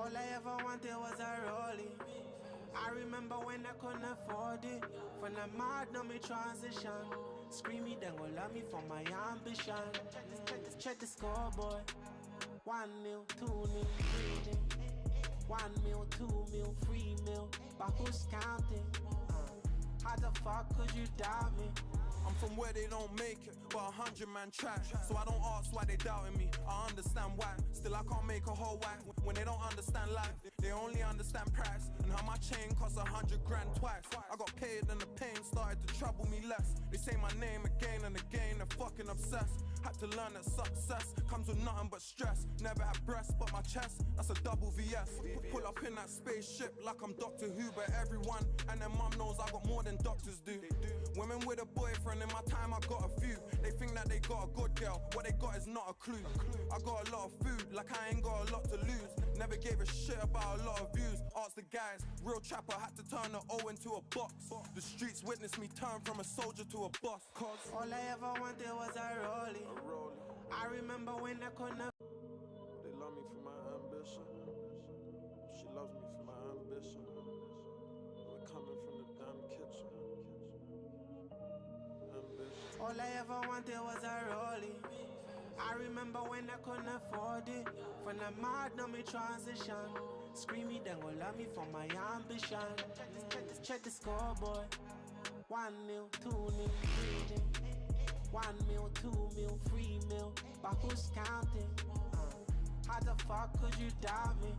All I ever wanted was a rollie. I remember when I couldn't afford it. From the mad, now me transition. Screamy, then go love me for my ambition. Check the scoreboard. 1-0, 2-0, 3-0. 1 mil, 2 mil, 3 mil. But who's counting? How the fuck could you doubt me? I'm from where they don't make it, but 100 man try. So I don't ask why they doubting me, I understand why. Still I can't make a whole whack when they don't understand life. They only understand price and how my chain costs 100 grand twice. I got paid and the pain started to trouble me less. They say my name again and again, they're fucking obsessed. Had to learn that success comes with nothing but stress. Never had breasts but my chest, that's a double VS. Pull up in that spaceship like I'm Doctor Who, but everyone and their mum knows I got more than doctors do. Women with a boyfriend, in my time I got a few. They think that they got a good girl, what they got is not a clue. I got a lot of food, like I ain't got a lot to lose. Never gave a shit about a lot of views. Ask the guys, real trapper had to turn the O into a box. The streets witnessed me turn from a soldier to a boss. Cause all I ever wanted was a rollie. I remember when I couldn't. They love me for my ambition. She loves me for my ambition. We're coming from the damn kitchen. All I ever wanted was a rollie. I remember when I couldn't afford it. From the mad, now me transition. Screamy, then go love me for my ambition. Check the scoreboard. 1-0, 2-0, 3-0. 1 mil, 2 mil, 3 mil. But who's counting? How the fuck could you doubt me?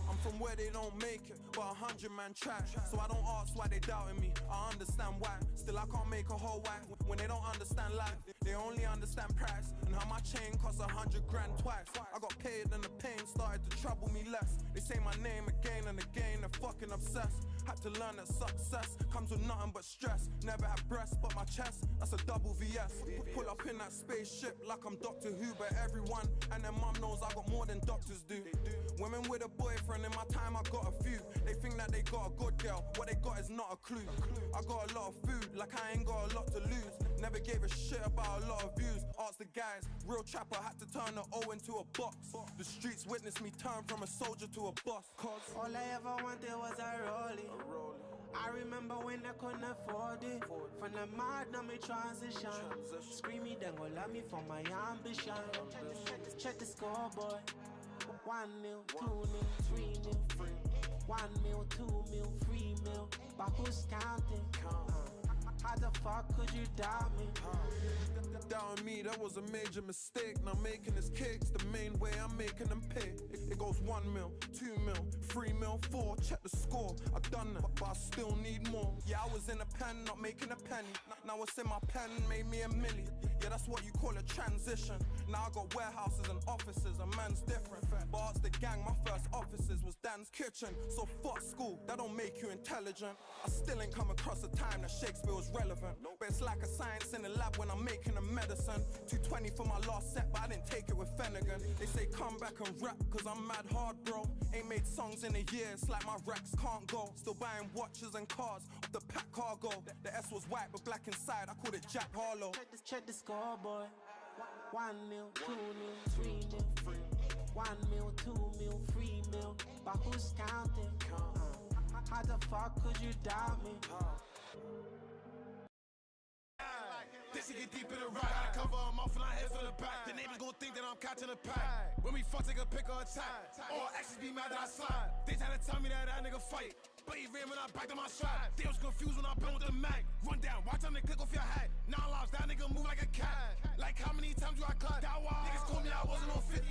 I'm from where they don't make it, but 100 man try. So I don't ask why they doubting me, I understand why. Still I can't make a whole whack when they don't understand life. They only understand price and how my chain costs 100 grand twice. I got paid and the pain started to trouble me less. They say my name again and again, they're fucking obsessed. Had to learn that success comes with nothing but stress. Never had breasts but my chest, that's a double VS. Pull up in that spaceship like I'm Doctor Who, but everyone and their mum knows I got more than doctors do. Women with a boyfriend, in my time I got a few. They think that they got a good girl, what they got is not a clue. I got a lot of food, like I ain't got a lot to lose. Never gave a shit about a lot of views. Ask the guys, real trapper had to turn the O into a box. The streets witnessed me turn from a soldier to a boss. Cause all I ever wanted was a rollie. I remember when I couldn't afford it. From the mad, now me transition. Screamy, then go love me for my ambition. Check the scoreboard. 1-0, 2-0, 3-0. 1 mil, 2 mil, 3 mil. But who's counting? How the fuck could you doubt me? Doubting me, that was a major mistake. Now making this kicks the main way I'm making them pay. It goes 1 mil, 2 mil, 3 mil, 4. Check the score, I've done that, but I still need more. Yeah, I was in a pen, not making a penny. Now what's in my pen made me a milli. Yeah, that's what you call a transition. Now I got warehouses and offices, a man's different. But ask the gang, my first offices was Dan's kitchen. So fuck school, that don't make you intelligent. I still ain't come across a time that Shakespeare was relevant. But it's like a science in the lab when I'm making a medicine. 220 for my last set, but I didn't take it with Finnegan. They say come back and rap, cause I'm mad hard, bro. Ain't made songs in a year, it's like my racks can't go. Still buying watches and cars off the pack cargo. The S was white but black inside, I called it Jack Harlow. Check the scoreboard. 1 mil, 2 mil, 3 mil. 1 mil, 2 mil, 3 mil. But who's counting? How the fuck could you doubt me? This shit get deep in the ride. Gotta cover her mouth and I head from the back. The neighbors gon' think that I'm catching a pack. When we fuck, take a pick or attack. All actions be mad that I slide. They try to tell me that nigga fight, but he ran when I backed on my stride. They was confused when I been with the Mac. Run down, watch them click off your hat. 9 lives, that nigga move like a cat. Like how many times do I cut? Niggas told me I wasn't on 50.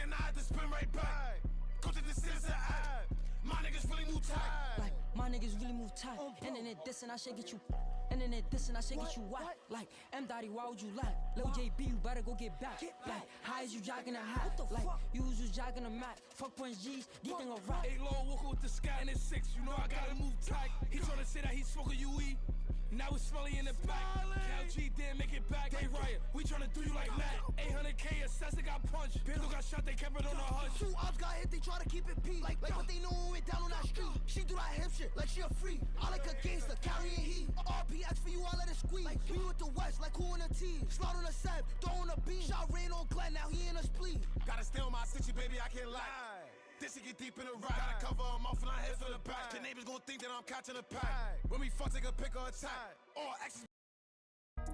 Then I had to spin right back. Go to the citizen app. My niggas really move tight. Like, my niggas really move tight. Internet dissing, I should get you. Internet dissing, I should get you whack. Like, M. Dotty, why would you lie? Lil JB, you better go get back. Like, how is you jogging the hat? Like, you was just jogging the mat. Fuck point G's, you think of rap. 8 low, walking with the sky and it's 6. You know I gotta move tight. He tryna say that he's smoking UE. Now it's smelly in the back. Cal G didn't make it back. They riot, we tryna do you like that. 800K, assassin got punched. Bill got shot, they kept it on the hush. 2 ops got hit, they try to keep it P. Like what they know when we went down on that street. She do that hip shit like she a free. I like a gangster, carrying heat. RPX for you, I let it squeeze. Like we with the West, like who in the T. Slide on the set, throw on the beat. Shot rain on Glenn, now he in us plea. Gotta stay on my city, baby, I can't lie. This shit get deep in the ride. Gotta cover them off and I head for the back. The neighbors gon' think that I'm catching a pack. When we fuck, take a pick or attack. All actions.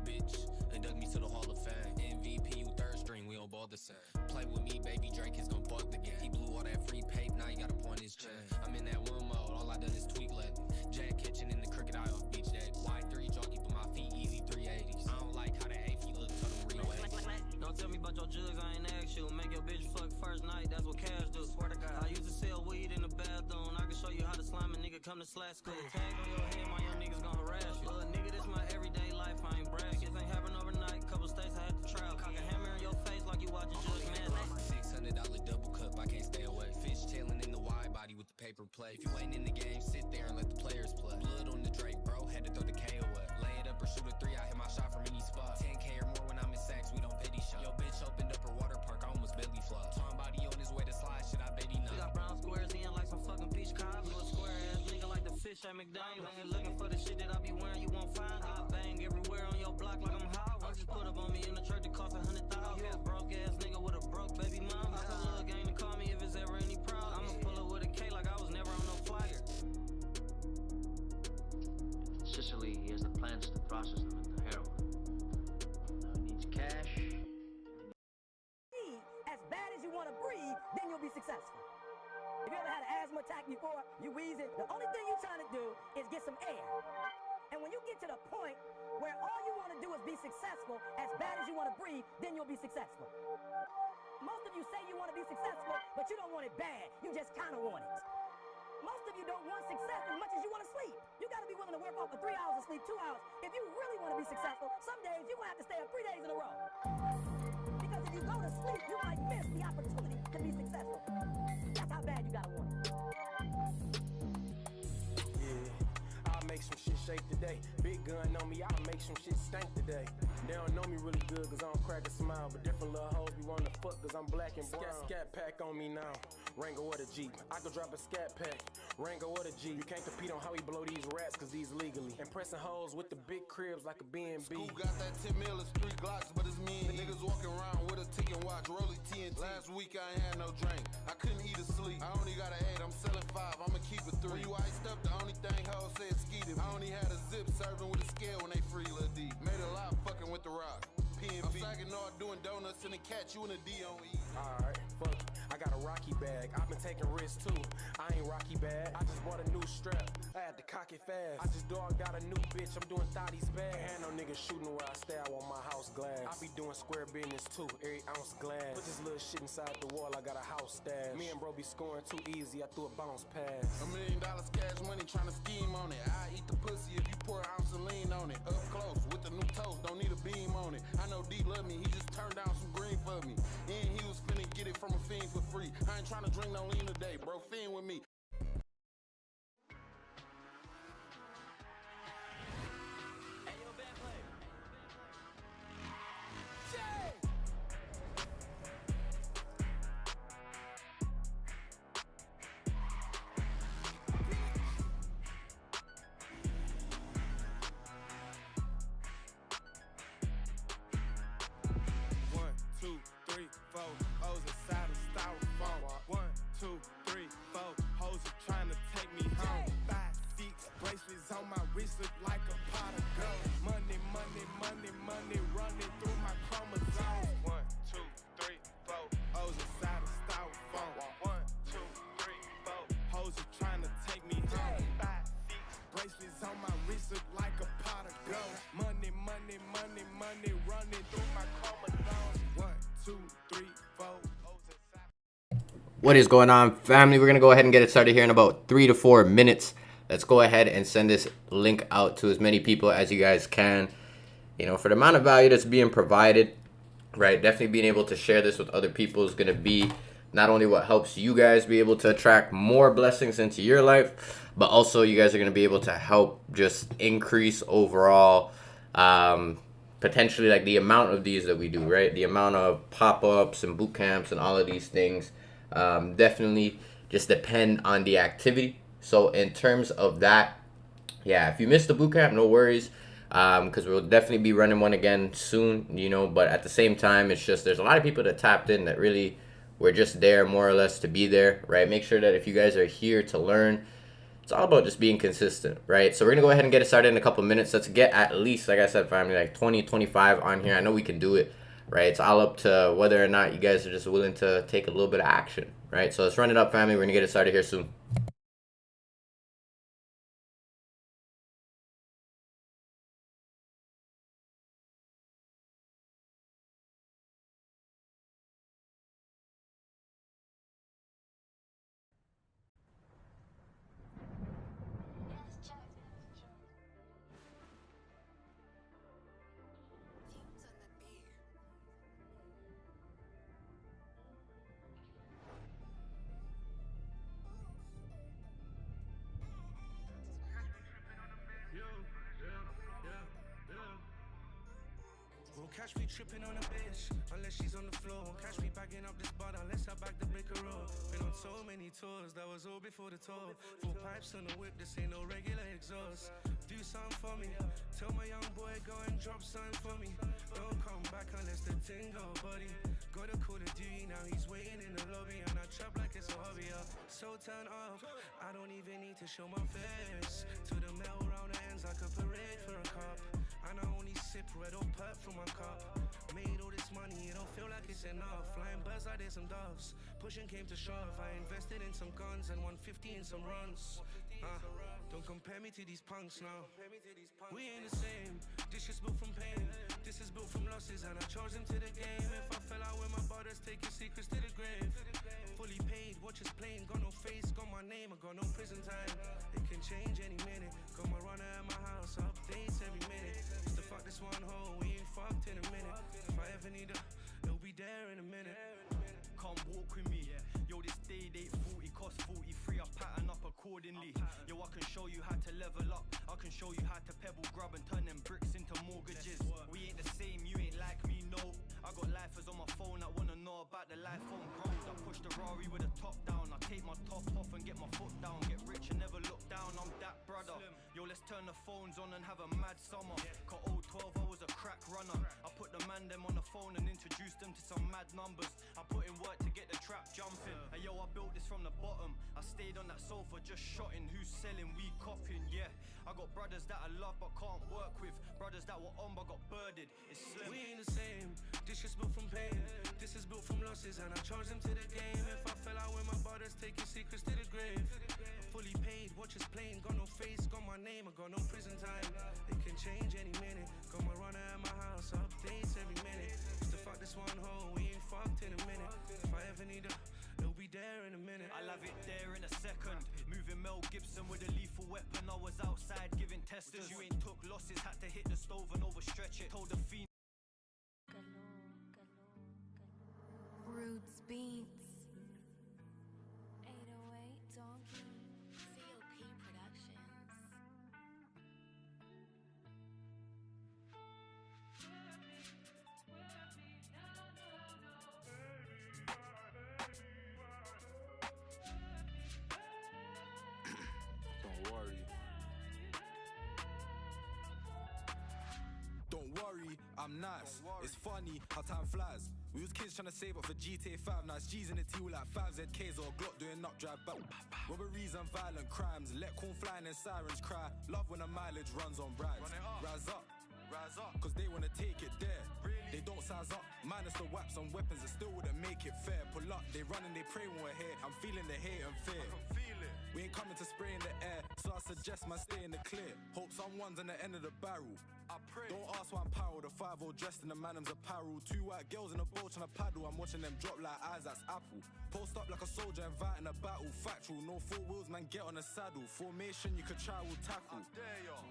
Bitch, induct me to the Hall of Fame. MVP, you third string, we don't ball the same. Play with me, baby, Drake is gon' fuck the game. He blew all that free paper, now he got a point in his chain. I'm in that one mode, all I done is tweak leg. Jack Kitchen in the cricket eye off beach day. Y3 jockey for my feet, easy 380s. I don't like how the 8 feet look to the reways. Don't tell me about your jugs, I ain't ask you. Make your bitch fuck first night, that's what cash do. Swear to God, I used to sell weed in the bathroom. I can show you how to slime a nigga come to slash school. Tag on your head, my young niggas gon' harass you. Little nigga, this my everyday life, I ain't brag. Shit ain't happen overnight, couple states I had to travel. Cock a hammer in your face like you watching Judge Madness. $600 double cup, I can't stay away. Fish tailing in the wide body with the paper plate. If you ain't in the game, sit there and let the players play. Blood on the Drake, bro, had to throw the K away. Lay it up or shoot a 3, I hit my shot from any spot. 10K or more when I'm in sacks, we don't pity shot. Yo, bitch opened up her water park, I almost belly flop. Tom body on his way to slide, shit, I bet he know. We got brown squares in like some fucking peach cobbs. You a square ass nigga like the fish at McDonald's. Ain't looking for the shit that I be wearing, you won't find it. I bang everywhere on your block like I'm Howard. Just put up on me in the church, it cost $100,000. You a broke ass nigga with a broke baby mama. I told Lil Gang to call me if it's ever any problem. I'ma pull up with a K like I was never on no flyer. Sicily, he has the plans to process them into heroin. Now he needs cash. As bad as you want to breathe, then you'll be successful. If you ever had an asthma attack before, you wheezing, the only thing you're trying to do is get some air. And when you get to the point where all you want to do is be successful, as bad as you want to breathe, then you'll be successful. Most of you say you want to be successful, but you don't want it bad. You just kind of want it. Most of you don't want success as much as you want to sleep. You got to be willing to work off for 3 hours of sleep, 2 hours. If you really want to be successful, some days you're going to have to stay up 3 days in a row. Because if you go to sleep, you might miss the opportunity to be successful. That's how bad you got to want it. Yeah, I'll make some shit shake today. Big gun on me, I'll make some shit stank today. They don't know me really good cause I don't crack a smile, but different little hoes be wanting to fuck cause I'm black and brown. Scat pack on me now, Rango or the Jeep. I could drop a scat pack, Rango or the Jeep. You can't compete on how we blow these rats cause these legally. And pressing hoes with the big cribs like a B&B. School got that 10 mil, it's 3 Glocks, but it's me and niggas walking around with a ticket watch, rolling TNT. Last week I ain't had no drink, I couldn't eat or sleep. I only got an 8, I'm selling 5, I'ma keep it 3. When you iced up, the only thing hoes say is skeeted. I only had a zip serving with a scale when they free Lil D. Made a lot fucking with the rock. P&B. I'm sagging all doing donuts and a catch you and a D on E. Alright, fuck it. I got a Rocky bag. I've been taking risks too. I ain't Rocky bad. I just bought a new strap. I had to cock it fast. I just dogged out a new bitch. I'm doing thotties bad. Ain't no niggas shooting where I stay. I want my house glass. I be doing square business too. Every ounce glass. Put this little shit inside the wall. I got a house stash. Me and bro be scoring too easy. I threw a bounce pass. $1 million cash money trying to scheme on it. I eat the pussy if you pour an ounce of lean on it. Up close with the new toast. Don't need a beam on it. I know D love me. He just turned down some green for me. And he was finna get it from a fiend for free. I ain't trying to drink no lean today, bro. Fiend with me. What is going on, family? We're going to go ahead and get it started here in about 3 to 4 minutes. Let's go ahead and send this link out to as many people as you guys can. You know, for the amount of value that's being provided, right? Definitely being able to share this with other people is going to be not only what helps you guys be able to attract more blessings into your life, but also you guys are going to be able to help just increase overall potentially like the amount of these that we do, right? The amount of pop-ups and boot camps and all of these things definitely just depend on the activity. So in terms of that, yeah, if you missed the boot camp, no worries, because we'll definitely be running one again soon, you know. But at the same time, it's just there's a lot of people that tapped in that really We're just there more or less to be there, right? Make sure that if you guys are here to learn, it's all about just being consistent, right? So we're gonna go ahead and get it started in a couple minutes. Let's get at least, like I said, family, like 20, 25 on here. I know we can do it, right? It's all up to whether or not you guys are just willing to take a little bit of action, right? So let's run it up, family. We're gonna get it started here soon. Won't catch me tripping on a bitch unless she's on the floor. Won't catch me bagging up this bar unless I back the make a roll. Been on so many tours, that was all before the tour. Full pipes on the whip, this ain't no regular exhaust. Do something for me, tell my young boy go and drop something for me. Don't come back unless the thing go, buddy. Got a call of duty, now he's waiting in the lobby. And I trap like it's a hobby, so turn off, I don't even need to show my face. To the metal round the ends like a parade for a cop. And I only sip red or perp from my cup. Made all this money, it don't feel like it's enough. Flying birds, I did some doves. Pushing came to shove. I invested in some guns and 150 in some runs. Don't compare me to these punks now. We ain't the same. This is built from pain. This is built from losses, and I charge them to the game. If I fell out with my brothers, take your secrets to the grave. Fully paid, watches playing. Got no face, got my name, I got no prison time. It can change any minute. Got my runner at my house, updates every minute. Just to fuck this one hole, we ain't fucked in a minute. If I ever need her, it'll be there in a minute. Come walk with me. Yo, this day date 40 cost 43. I pattern up accordingly. Yo, I can show you how to level up. I can show you how to pebble grub and turn them bricks into mortgages. We ain't the same, you ain't like me, no. I got lifers on my phone that wanna know about the life on road. I push the Rari with the top down. I take my top off and get my foot down. Get rich and never look down, I'm that brother. Yo, let's turn the phones on and have a mad summer. Got 012, I was a crack runner. I put the man them on the phone and introduced them to some mad numbers. I put in work to get the trap jumping. And yo, I built this from the bottom. I stayed on that sofa just shotting. Who's selling, we copying, yeah. I got brothers that I love but can't work with. Brothers that were on but got birded. It's slim. We ain't the same. This is built from pain. This is built from losses, and I charge them to the game. If I fell out with my brothers, take your secrets to the grave. I'm fully paid, watches playing. Got no face, got my name, I got no prison time. It can change any minute. Got my runner at my house, updates every minute. Just to fuck this one hole, we ain't fucked in a minute. If I ever need her, it'll be there in a minute. I'll have it there in a second. Moving Mel Gibson with a lethal weapon. I was outside giving testers. You ain't took losses, had to hit the stove and overstretch it. Told the fiend. Roots Beats 808 Donkey COP Productions. Don't worry. Don't worry, I'm nice. It's funny how time flies. We was kids trying to save up for GTA 5. Now it's G's in the T with like 5 ZKs or a Glock doing up drive back. Robberies and violent crimes. Let corn flying and sirens cry. Love when the mileage runs on rides. Rise up. Rise up, cause they wanna take it there. They don't size up, minus the waps on weapons, it still wouldn't make it fair. Pull up, they run and they pray when we're here. I'm feeling the hate and fear. We ain't coming to spray in the air, so I suggest man stay in the clear. Hope someone's on the end of the barrel. I pray. Don't ask why I'm power, the 5-0 dressed in the man's apparel. 2 white girls in a boat trying to paddle, I'm watching them drop like Isaac's apple. Post up like a soldier inviting a battle. Factual, no 4 wheels, man get on a saddle. Formation you could try, will tackle.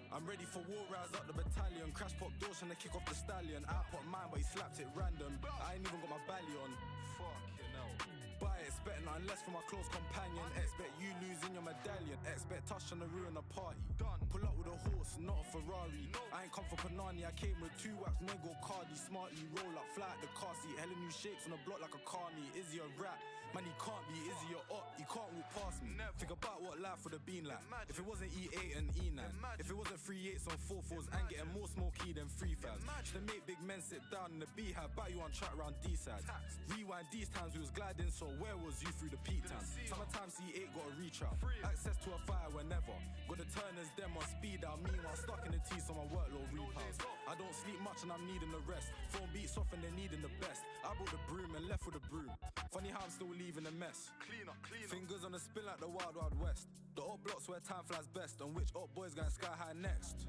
I'm ready for war, rise up the battalion. Crash pop doors trying to kick off the stallion. I pop mine but he slapped it random. I ain't even got my belly on. Fucking hell. Buy it, expect nothing less from my close companion. Expect you losing your medallion. Expect touch on the ruin the party. Done. Pull up with a horse, not a Ferrari. I ain't come for Panani, I came with 2 waps, Nego Cardi. Smartly roll up, fly at the car seat. Hella new shapes on the block like a carny. Is he a rat? Man, he can't be, is he or up? He can't walk past me. Think about what life would have been like if it wasn't E8 and E9. If it wasn't 3/8 on 4/4s and getting more smoky than 3/5s. Should have made big men sit down in the beehive, bat you on track round D-side. Rewind these times we was gliding, so where was you through the peak time? Summertime C8 got a reach out, access to a fire whenever. Got the turners, them on speed out. Meanwhile stuck in the T, so my workload repounds. I don't sleep much and I'm needing the rest. Phone beats off and they're needing the best. I brought the broom and left with the broom. Funny how I'm still leaving a mess. Fingers on the spin like the wild wild west. The up blocks where time flies best. On which up boys going sky high next.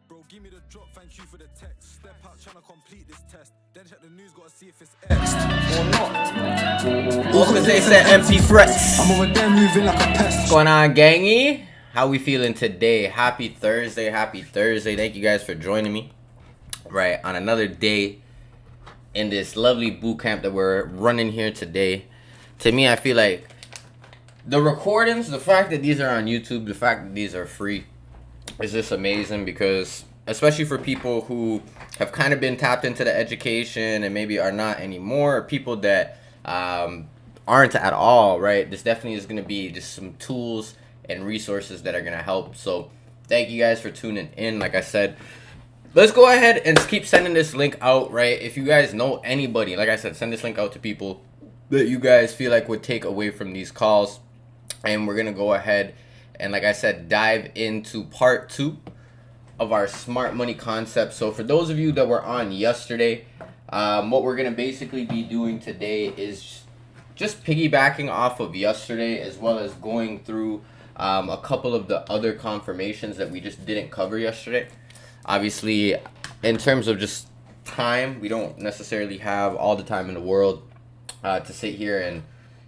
Bro, give me the drop, thank you for the text. Step out trying to complete this test. Then check the news, gotta see if it's X or not. All cause they said empty threats. I'm over there moving like a pest. What's going on, gangy? How we feeling today? Happy Thursday, happy Thursday. Thank you guys for joining me. Right, on another day in this lovely boot camp that we're running here today. To me, I feel like the recordings, the fact that these are on YouTube, the fact that these are free is just amazing, because especially for people who have kind of been tapped into the education and maybe are not anymore, or people that aren't at all, right? This definitely is going to be just some tools and resources that are going to help. So thank you guys for tuning in. Like I said, let's go ahead and keep sending this link out, right? If you guys know anybody, like I said, send this link out to people that you guys feel like would take away from these calls. And we're going to go ahead and, like I said, dive into part 2 of our smart money concept. So for those of you that were on yesterday, what we're going to basically be doing today is just piggybacking off of yesterday, as well as going through a couple of the other confirmations that we just didn't cover yesterday. Obviously, in terms of just time, we don't necessarily have all the time in the world to sit here and,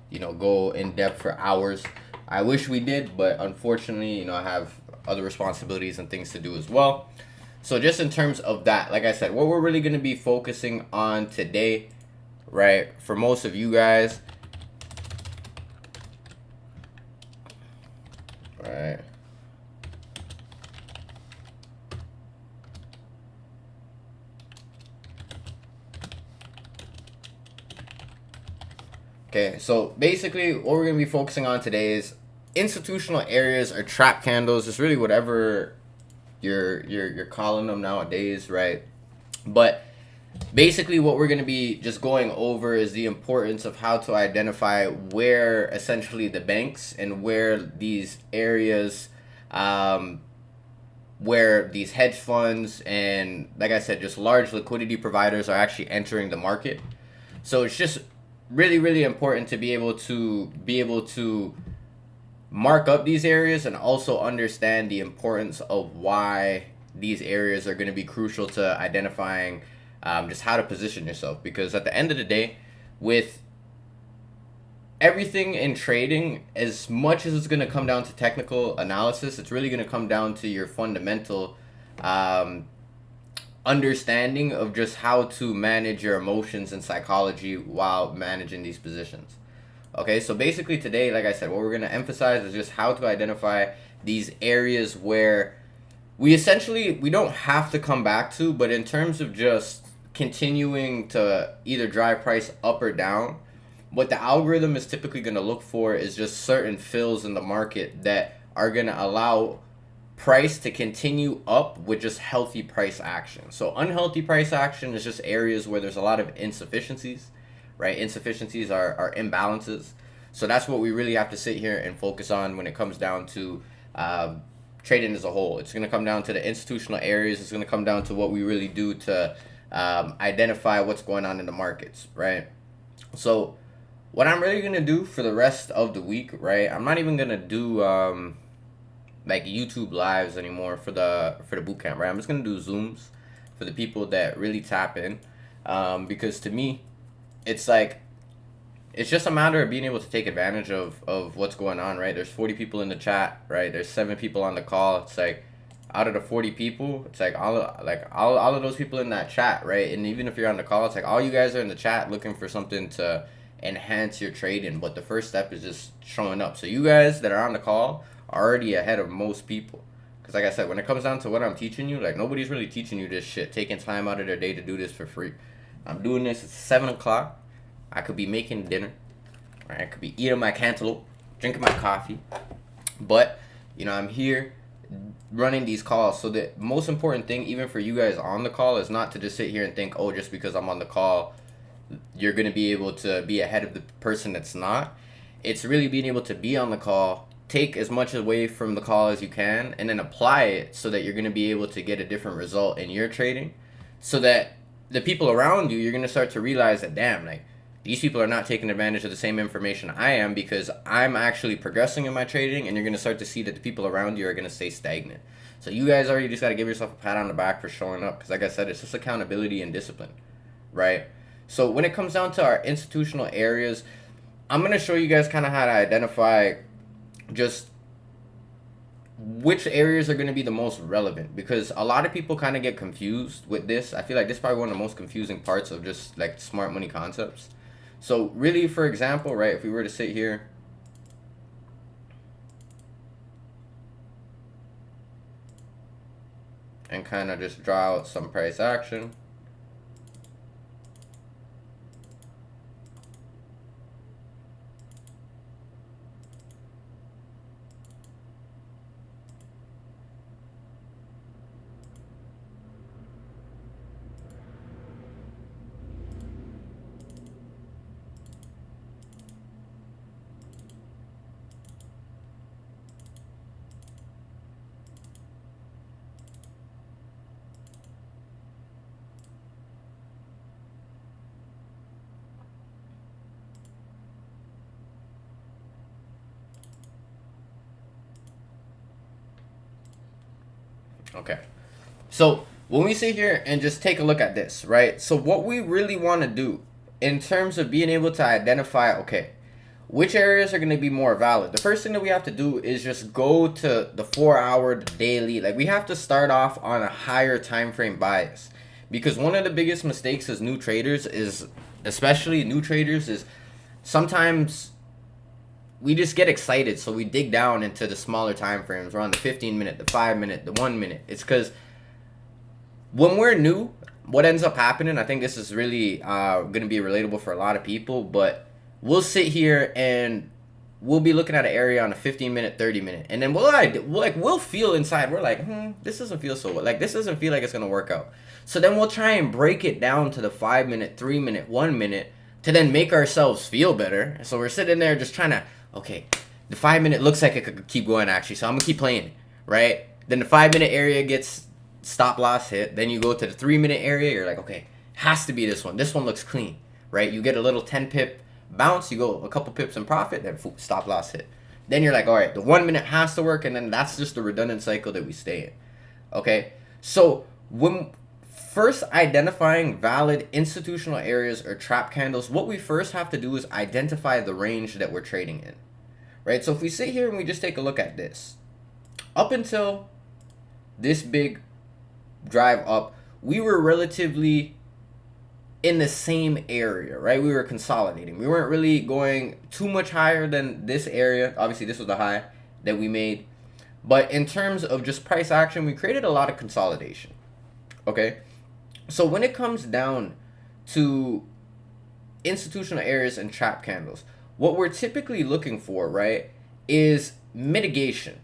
you know, go in depth for hours. I wish we did, but unfortunately, you know, I have other responsibilities and things to do as well. So just in terms of that, like I said, what we're really going to be focusing on today, right, for most of you guys, right, okay, so basically what we're going to be focusing on today is institutional areas or trap candles. It's really whatever you're calling them nowadays, right? But basically what we're going to be just going over is the importance of how to identify where essentially the banks and where these areas, where these hedge funds and, like I said, just large liquidity providers are actually entering the market. So it's just really, really important to be able to mark up these areas and also understand the importance of why these areas are going to be crucial to identifying just how to position yourself. Because at the end of the day, with everything in trading, as much as it's going to come down to technical analysis, it's really going to come down to your fundamental understanding of just how to manage your emotions and psychology while managing these positions. Okay, so basically today, like I said, what we're going to emphasize is just how to identify these areas where we don't have to come back to, but in terms of just continuing to either drive price up or down, what the algorithm is typically going to look for is just certain fills in the market that are going to allow price to continue up with just healthy price action. So unhealthy price action is just areas where there's a lot of insufficiencies, right? Insufficiencies are imbalances. So that's what we really have to sit here and focus on when it comes down to trading as a whole. It's going to come down to the institutional areas. It's going to come down to what we really do to identify what's going on in the markets, right? So what I'm really going to do for the rest of the week, right? I'm not even going to do like YouTube lives anymore for the bootcamp, right? I'm just going to do Zooms for the people that really tap in, because to me, it's like, it's just a matter of being able to take advantage of what's going on, right? There's 40 people in the chat, right? There's 7 people on the call. It's like, out of the 40 people, it's like all of those people in that chat, right? And even if you're on the call, it's like all you guys are in the chat looking for something to enhance your trading. But the first step is just showing up. So you guys that are on the call are already ahead of most people. Because like I said, when it comes down to what I'm teaching you, like nobody's really teaching you this shit, taking time out of their day to do this for free. I'm doing this at 7 o'clock. I could be making dinner. Right? I could be eating my cantaloupe, drinking my coffee, but you know, I'm here running these calls. So the most important thing, even for you guys on the call, is not to just sit here and think, oh, just because I'm on the call, you're going to be able to be ahead of the person that's not. It's really being able to be on the call, take as much away from the call as you can, and then apply it so that you're going to be able to get a different result in your trading, so that the people around you, you're going to start to realize that, damn, like, these people are not taking advantage of the same information I am, because I'm actually progressing in my trading, and you're going to start to see that the people around you are going to stay stagnant. So you guys already just got to give yourself a pat on the back for showing up, because like I said, it's just accountability and discipline, right? So when it comes down to our institutional areas, I'm going to show you guys kind of how to identify just which areas are going to be the most relevant, because a lot of people kind of get confused with this. I feel like this is probably one of the most confusing parts of just like smart money concepts. So really, for example, right, if we were to sit here and kind of just draw out some price action, okay. So when we sit here and just take a look at this, right? So what we really want to do in terms of being able to identify, okay, which areas are going to be more valid? The first thing that we have to do is just go to the 4-hour, the daily. Like, we have to start off on a higher time frame bias, because one of the biggest mistakes as new traders is, especially new traders, is sometimes we just get excited, so we dig down into the smaller time frames. We're on the 15-minute, the 5-minute, the 1-minute. It's because when we're new, what ends up happening, I think this is really going to be relatable for a lot of people, but we'll sit here and we'll be looking at an area on a 15-minute, 30-minute, and then we'll feel inside, we're like, this doesn't feel so, like, this doesn't feel like it's going to work out. So then we'll try and break it down to the 5-minute, 3-minute, 1-minute to then make ourselves feel better. So we're sitting there just trying to, okay, the 5-minute looks like it could keep going, actually, so I'm going to keep playing it, right? Then the 5-minute area gets stop loss hit. Then you go to the 3-minute area. You're like, okay, has to be this one. This one looks clean, right? You get a little 10-pip bounce. You go a couple pips in profit. Then stop loss hit. Then you're like, all right, the 1-minute has to work. And then that's just the redundant cycle that we stay in, okay? So when first identifying valid institutional areas or trap candles, what we first have to do is identify the range that we're trading in, right? So if we sit here and we just take a look at this, up until this big drive up, we were relatively in the same area, right? We were consolidating. We weren't really going too much higher than this area. Obviously, this was the high that we made. But in terms of just price action, we created a lot of consolidation, okay? So when it comes down to institutional areas and trap candles, what we're typically looking for, right, is mitigation,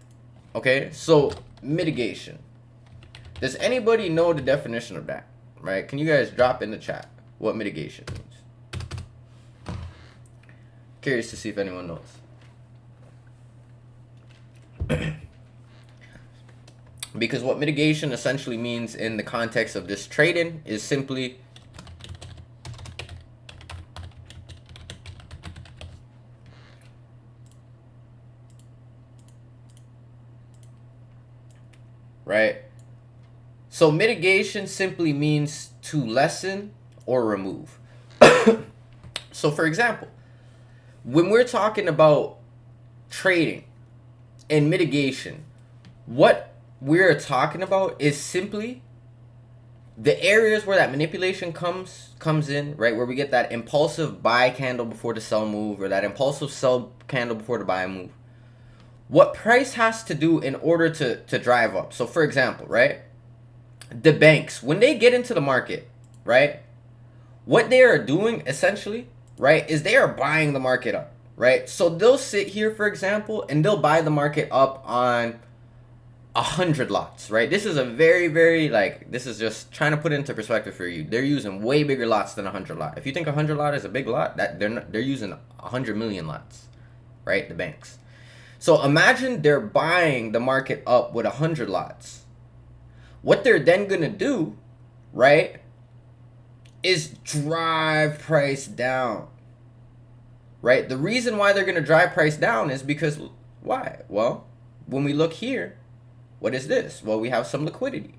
okay? So mitigation. Does anybody know the definition of that, right? Can you guys drop in the chat what mitigation means? Curious to see if anyone knows. Because what mitigation essentially means in the context of this trading is simply right? So mitigation simply means to lessen or remove. So for example, when we're talking about trading and mitigation, what we're talking about is simply the areas where that manipulation comes in, right? Where we get that impulsive buy candle before the sell move, or that impulsive sell candle before the buy move. What price has to do in order to drive up. So for example, right? The banks, when they get into the market, right? What they are doing essentially, right, is they are buying the market up, right? So they'll sit here, for example, and they'll buy the market up on 100 lots, right? This is a very, very, like, this is just trying to put it into perspective for you. They're using way bigger lots than 100 lot. If you think 100 lot is a big lot, that they're using 100 million lots, right? The banks. So imagine they're buying the market up with 100 lots. What they're then gonna do, right, is drive price down, right? The reason why they're gonna drive price down is because, why? Well, when we look here, what is this? Well, we have some liquidity,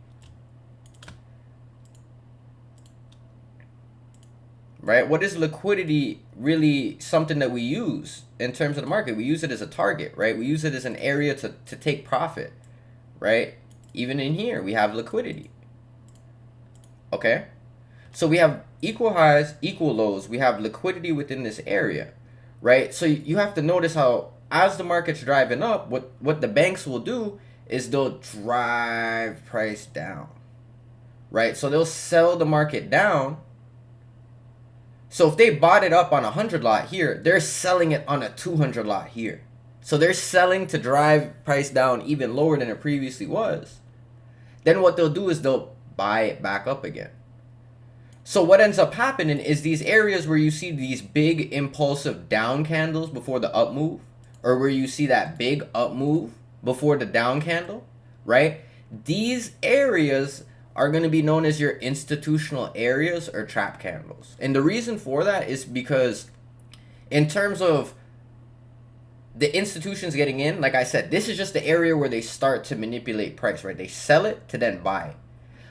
right? What is liquidity really something that we use in terms of the market? We use it as a target, right? We use it as an area to take profit, right? Even in here, we have liquidity, okay? So we have equal highs, equal lows. We have liquidity within this area, right? So you have to notice how as the market's driving up, what the banks will do is they'll drive price down, right? So they'll sell the market down. So if they bought it up on 100 lot here, they're selling it on a 200 lot here. So they're selling to drive price down even lower than it previously was. Then what they'll do is they'll buy it back up again. So what ends up happening is these areas where you see these big impulsive down candles before the up move, or where you see that big up move before the down candle, right? These areas are going to be known as your institutional areas or trap candles. And the reason for that is because in terms of the institutions getting in, like I said, this is just the area where they start to manipulate price, right? They sell it to then buy it.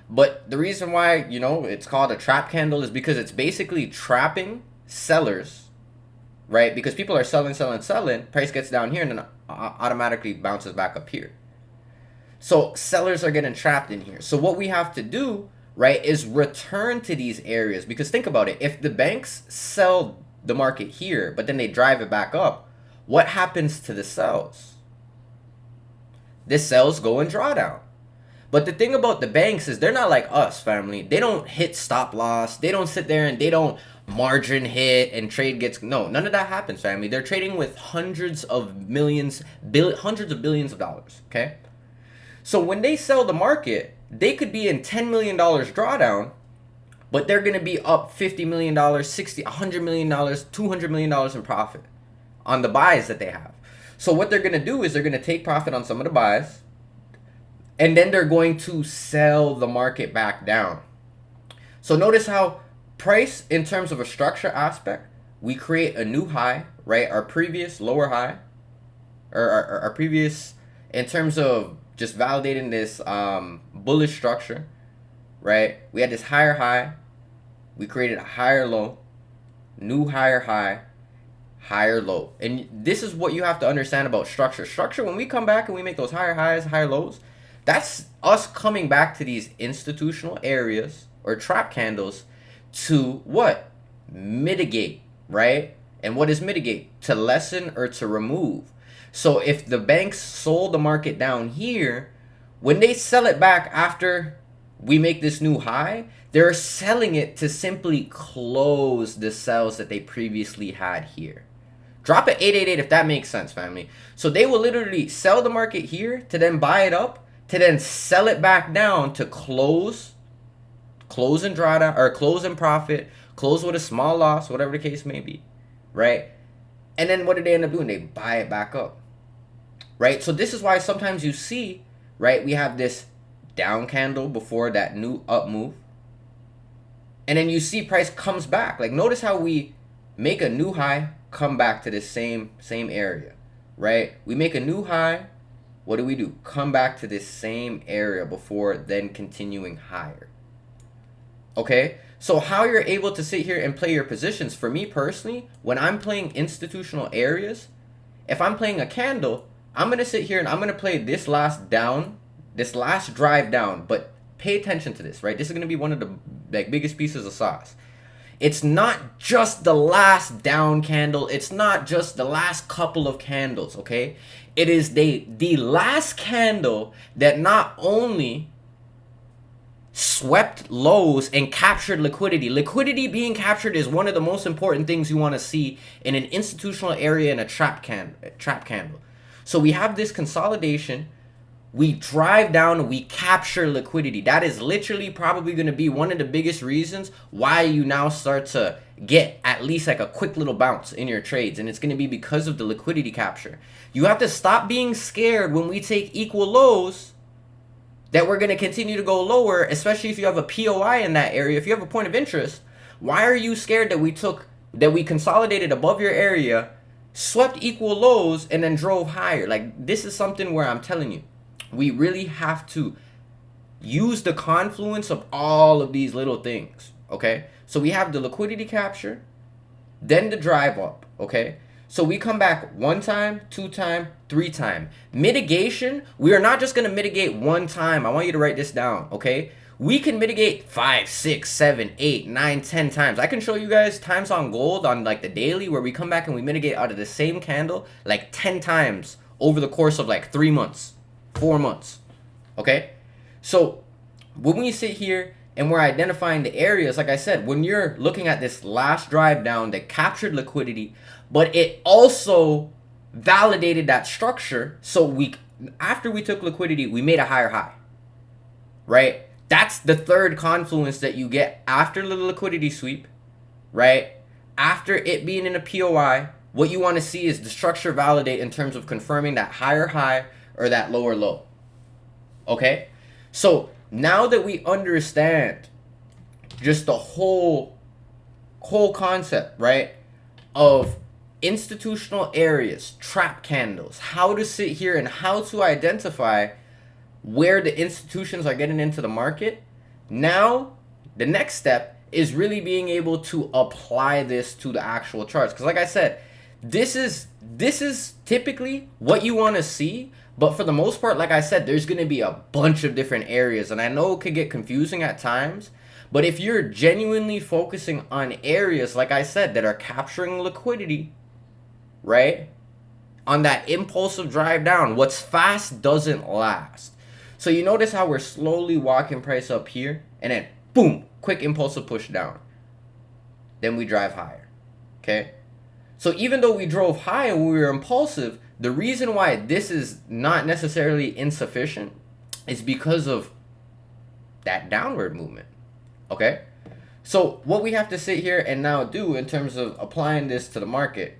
But the reason why, you know, it's called a trap candle is because it's basically trapping sellers, right? Because people are selling, price gets down here and then automatically bounces back up here. So sellers are getting trapped in here. So what we have to do, right, is return to these areas. Because think about it. If the banks sell the market here, but then they drive it back up, what happens to the sells? The sells go in drawdown. But the thing about the banks is they're not like us, family. They don't hit stop loss. They don't sit there and they don't margin hit and trade gets... No, none of that happens, family. They're trading with hundreds of billions of dollars, okay? So when they sell the market, they could be in $10 million drawdown, but they're going to be up $50 million, $60, $100 million, $200 million in profit on the buys that they have. So what they're going to do is they're going to take profit on some of the buys, and then they're going to sell the market back down. So notice how price, in terms of a structure aspect, we create a new high, right? Our previous lower high, or our previous, in terms of just validating this bullish structure, right? We had this higher high. We created a higher low, new higher high, higher low. And this is what you have to understand about structure. Structure, when we come back and we make those higher highs, higher lows, that's us coming back to these institutional areas or trap candles to what? Mitigate, right? And what is mitigate? To lessen or to remove. So if the banks sold the market down here, when they sell it back after we make this new high, they're selling it to simply close the sells that they previously had here. Drop it 888 if that makes sense, family. So they will literally sell the market here to then buy it up, to then sell it back down to close in drawdown, or close in profit, close with a small loss, whatever the case may be, right? And then what do they end up doing? They buy it back up, right? So this is why sometimes you see, right, we have this down candle before that new up move, and then you see price comes back. Like, notice how we make a new high, come back to this same area, right? We make a new high. What do? Come back to this same area before then continuing higher. Okay? So how you're able to sit here and play your positions, for me personally, when I'm playing institutional areas, if I'm playing a candle, I'm going to sit here and I'm going to play this last down, this last drive down, but pay attention to this, right? This is going to be one of the biggest pieces of sauce. It's not just the last down candle. It's not just the last couple of candles, okay? It is the last candle that not only swept lows and captured liquidity. Liquidity being captured is one of the most important things you want to see in an institutional area in a trap candle. So we have this consolidation. We drive down, we capture liquidity. That is literally probably going to be one of the biggest reasons why you now start to get at least like a quick little bounce in your trades. And it's going to be because of the liquidity capture. You have to stop being scared when we take equal lows that we're going to continue to go lower, especially if you have a POI in that area. If you have a point of interest, why are you scared that we consolidated above your area, swept equal lows, and then drove higher? Like, this is something where I'm telling you, we really have to use the confluence of all of these little things, okay? So we have the liquidity capture, then the drive up, okay? So we come back 1 time, 2 time, 3 time. Mitigation, we are not just going to mitigate 1 time. I want you to write this down, okay? We can mitigate 5, 6, 7, 8, 9, 10 times. I can show you guys times on gold on like the daily where we come back and we mitigate out of the same candle like 10 times over the course of like 3 months, 4 months, okay? So when we sit here and we're identifying the areas, like I said, when you're looking at this last drive down that captured liquidity, but it also validated that structure. So after we took liquidity, we made a higher high, right? That's the third confluence that you get after the liquidity sweep, right? After it being in a POI, what you want to see is the structure validate in terms of confirming that higher high or that lower low, okay? So now that we understand just the whole concept, right, of institutional areas, trap candles, how to sit here and how to identify where the institutions are getting into the market. Now, the next step is really being able to apply this to the actual charts. Because like I said, this is typically what you want to see. But for the most part, like I said, there's going to be a bunch of different areas. And I know it could get confusing at times. But if you're genuinely focusing on areas, like I said, that are capturing liquidity, right, on that impulsive drive down, what's fast doesn't last. So you notice how we're slowly walking price up here, and then boom, quick impulsive push down. Then we drive higher, okay? So even though we drove high and we were impulsive, the reason why this is not necessarily insufficient is because of that downward movement, okay? So what we have to sit here and now do in terms of applying this to the market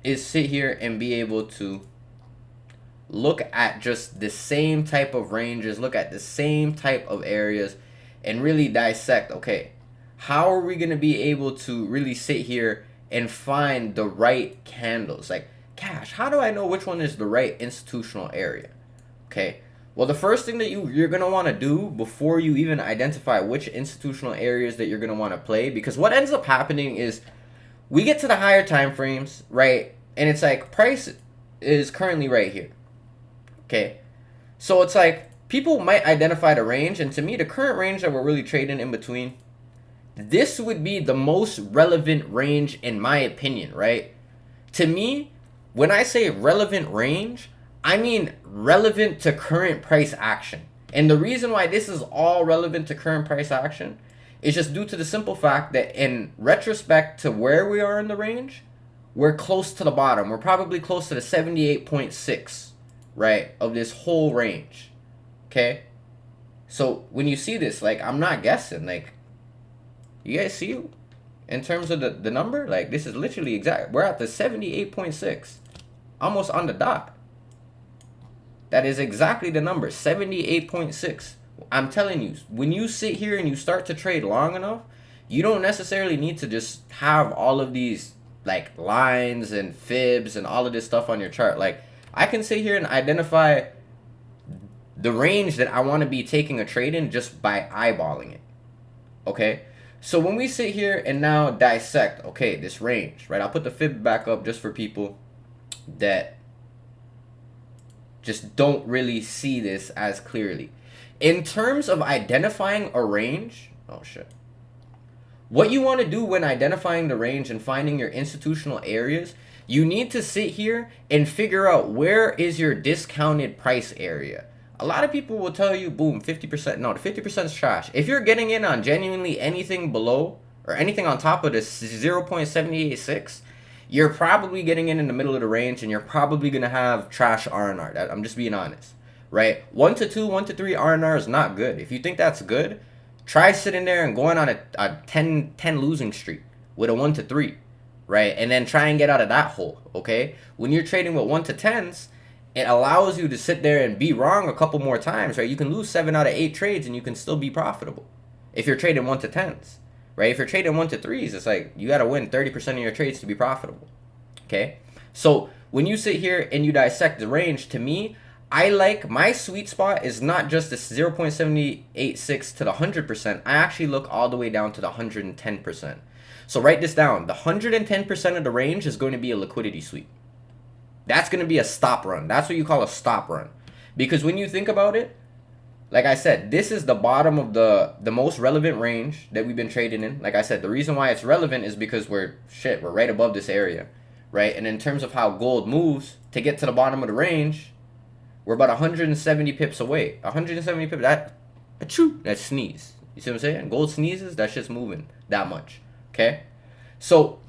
is sit here and be able to look at just the same type of ranges, look at the same type of areas, and really dissect, okay, how are we going to be able to really sit here and find the right candles? Like, Cash, how do I know which one is the right institutional area? Okay, well, the first thing that you're going to want to do before you even identify which institutional areas that you're going to want to play, because what ends up happening is we get to the higher time frames, right? And it's like price is currently right here. Okay. So it's like people might identify the range, and to me, the current range that we're really trading in between, this would be the most relevant range in my opinion, right? To me, when I say relevant range, I mean relevant to current price action. And the reason why this is all relevant to current price action is just due to the simple fact that in retrospect to where we are in the range, we're close to the bottom. We're probably close to the 78.6, right, of this whole range, okay? So when you see this, like, I'm not guessing. Like, you guys see in terms of the number? Like, this is literally exact. We're at the 78.6, almost on the dot. That is exactly the number, 78.6. I'm telling you, when you sit here and you start to trade long enough, you don't necessarily need to just have all of these like lines and fibs and all of this stuff on your chart. Like, I can sit here and identify the range that I want to be taking a trade in just by eyeballing it, okay? So when we sit here and now dissect, okay, this range, right? I'll put the fib back up just for people that just don't really see this as clearly. In terms of identifying a range, oh shit. What you want to do when identifying the range and finding your institutional areas, you need to sit here and figure out where is your discounted price area. A lot of people will tell you, boom, 50%. No, the 50% is trash. If you're getting in on genuinely anything below or anything on top of this 0.786, you're probably getting in the middle of the range, and you're probably going to have trash R&R. I'm just being honest, right? 1 to 2, 1 to 3 R&R is not good. If you think that's good, try sitting there and going on a 10 losing streak with a 1 to 3, right? And then try and get out of that hole, okay? When you're trading with 1 to 10s, it allows you to sit there and be wrong a couple more times, right? You can lose 7 out of 8 trades and you can still be profitable if you're trading 1 to 10s, right? If you're trading 1 to 3s, it's like you got to win 30% of your trades to be profitable, okay? So when you sit here and you dissect the range, to me, I like my sweet spot is not just the 0.786 to the 100%. I actually look all the way down to the 110%. So write this down. The 110% of the range is going to be a liquidity sweep. That's going to be a stop run. That's what you call a stop run. Because when you think about it, like I said, this is the bottom of the most relevant range that we've been trading in. Like I said, the reason why it's relevant is because we're right above this area, right? And in terms of how gold moves to get to the bottom of the range, we're about 170 pips away. 170 pips, that's sneeze. You see what I'm saying? Gold sneezes, that shit's moving that much, okay? So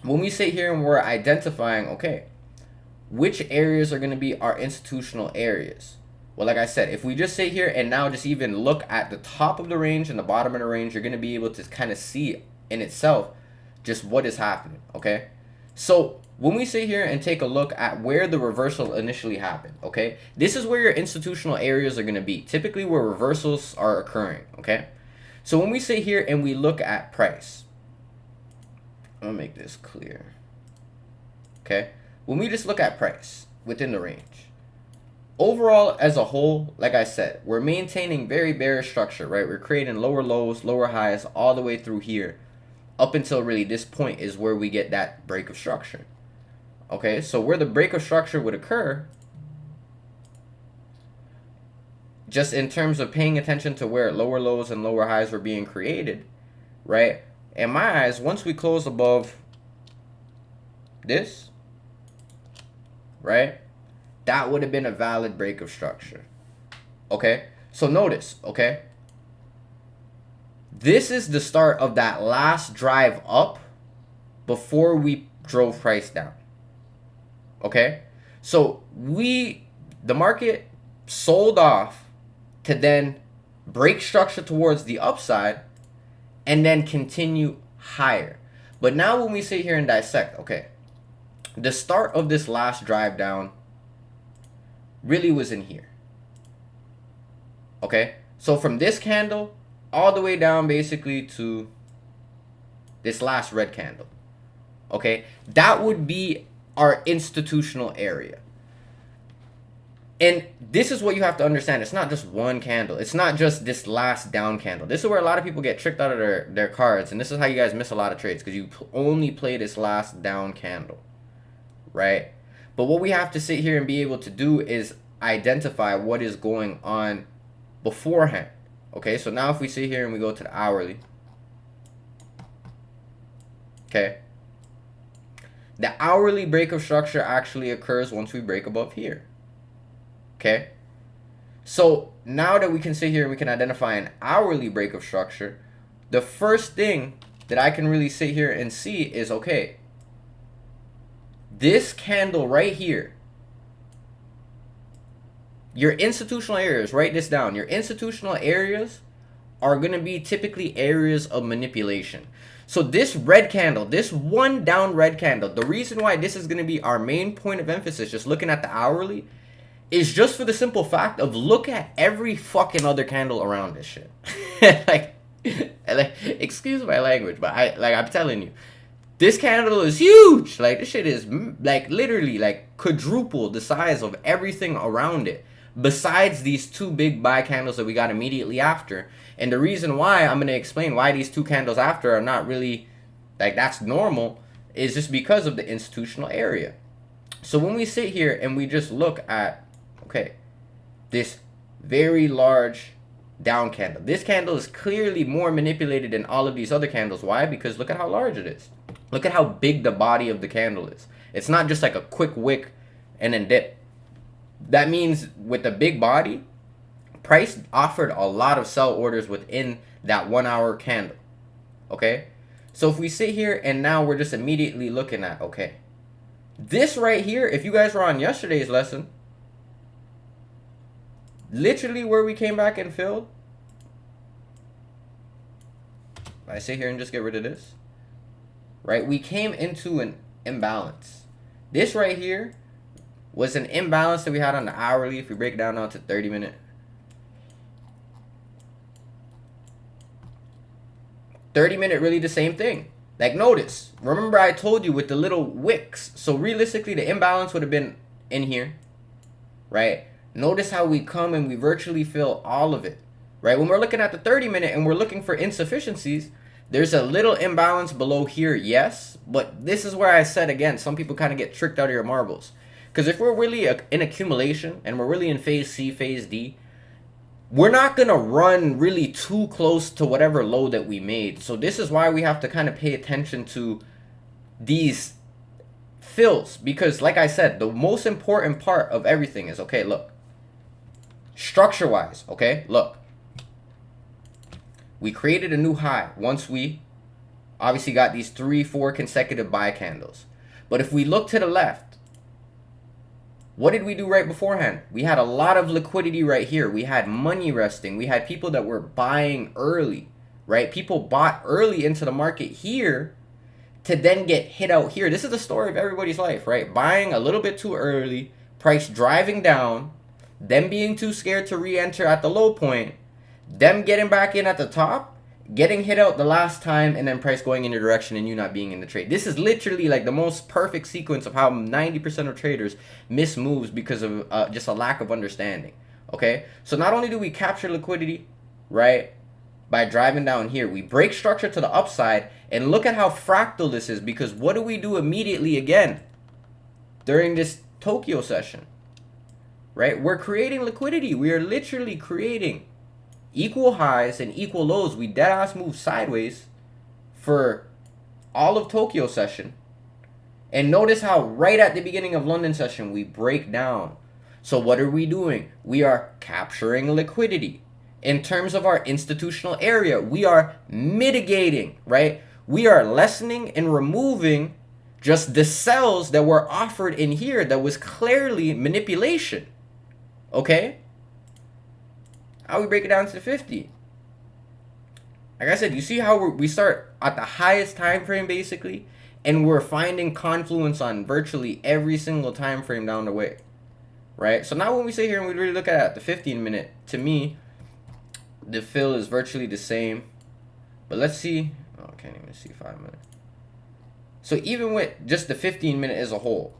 when we sit here and we're identifying, okay, which areas are going to be our institutional areas? Well, like I said, if we just sit here and now just even look at the top of the range and the bottom of the range, you're going to be able to kind of see in itself just what is happening, okay? So when we sit here and take a look at where the reversal initially happened, okay, this is where your institutional areas are going to be, typically where reversals are occurring, okay? So when we sit here and we look at price, I'm going to make this clear, okay? When we just look at price within the range, overall as a whole, like I said, we're maintaining very bearish structure, right? We're creating lower lows, lower highs all the way through here up until really this point is where we get that break of structure. Okay, so where the break of structure would occur, just in terms of paying attention to where lower lows and lower highs were being created, right? In my eyes, once we close above this, right, that would have been a valid break of structure. Okay, so notice, okay, this is the start of that last drive up before we drove price down. Okay, so the market sold off to then break structure towards the upside and then continue higher. But now when we sit here and dissect, okay, the start of this last drive down really was in here. Okay, so from this candle all the way down basically to this last red candle, okay, that would be our institutional area. And this is what you have to understand. It's not just one candle. It's not just this last down candle. This is where a lot of people get tricked out of their cards. And this is how you guys miss a lot of trades, because you only play this last down candle, right? But what we have to sit here and be able to do is identify what is going on beforehand. Okay, so now if we sit here and we go to the hourly, okay, the hourly break of structure actually occurs once we break above here. Okay, so now that we can sit here and we can identify an hourly break of structure, the first thing that I can really sit here and see is, okay, this candle right here, your institutional areas, write this down. Your institutional areas are going to be typically areas of manipulation. So this red candle, this one down red candle, the reason why this is going to be our main point of emphasis, just looking at the hourly, is just for the simple fact of look at every fucking other candle around this shit. like, excuse my language, but I'm telling you, this candle is huge. Like, this shit is like literally like quadruple the size of everything around it, besides these two big buy candles that we got immediately after. And the reason why I'm going to explain why these two candles after are not really like that's normal is just because of the institutional area. So when we sit here and we just look at, okay, this very large down candle, this candle is clearly more manipulated than all of these other candles. Why? Because look at how large it is. Look at how big the body of the candle is. It's not just like a quick wick and then dip. That means with the big body, price offered a lot of sell orders within that 1 hour candle. Okay, so if we sit here and now we're just immediately looking at, okay, this right here, if you guys were on yesterday's lesson, literally where we came back and filled, I sit here and just get rid of this, right? We came into an imbalance. This right here was an imbalance that we had on the hourly. If we break it down now to 30-minute, 30-minute, really the same thing. Like, notice, remember I told you with the little wicks. So realistically, the imbalance would have been in here, right? Notice how we come and we virtually fill all of it, right? When we're looking at the 30-minute and we're looking for insufficiencies, there's a little imbalance below here, yes. But this is where I said, again, some people kind of get tricked out of your marbles. Because if we're really in accumulation and we're really in phase C, phase D, we're not going to run really too close to whatever low that we made. So this is why we have to kind of pay attention to these fills. Because like I said, the most important part of everything is, okay, look. Structure-wise, okay, look. We created a new high once we obviously got these 3-4 consecutive buy candles. But if we look to the left, what did we do right beforehand? We had a lot of liquidity right here. We had money resting. We had people that were buying early, right? People bought early into the market here to then get hit out here. This is the story of everybody's life, right? Buying a little bit too early, price driving down, them being too scared to re-enter at the low point, them getting back in at the top, getting hit out the last time, and then price going in your direction and you not being in the trade. This is literally like the most perfect sequence of how 90% of traders miss moves because of just a lack of understanding. Okay, so not only do we capture liquidity, right, by driving down here, we break structure to the upside, and look at how fractal this is, because what do we do immediately again during this Tokyo session, right? We're creating liquidity. We are literally creating equal highs and equal lows. We dead ass move sideways for all of Tokyo session. And notice how right at the beginning of London session, we break down. So what are we doing? We are capturing liquidity. In terms of our institutional area, we are mitigating, right? We are lessening and removing just the sells that were offered in here that was clearly manipulation. Okay? How we break it down to 50? Like I said, you see how we start at the highest time frame basically, and we're finding confluence on virtually every single time frame down the way, right? So now when we sit here and we really look at the 15-minute, to me, the fill is virtually the same. But let's see. Oh, I can't even see 5 minutes. So even with just the 15-minute as a whole,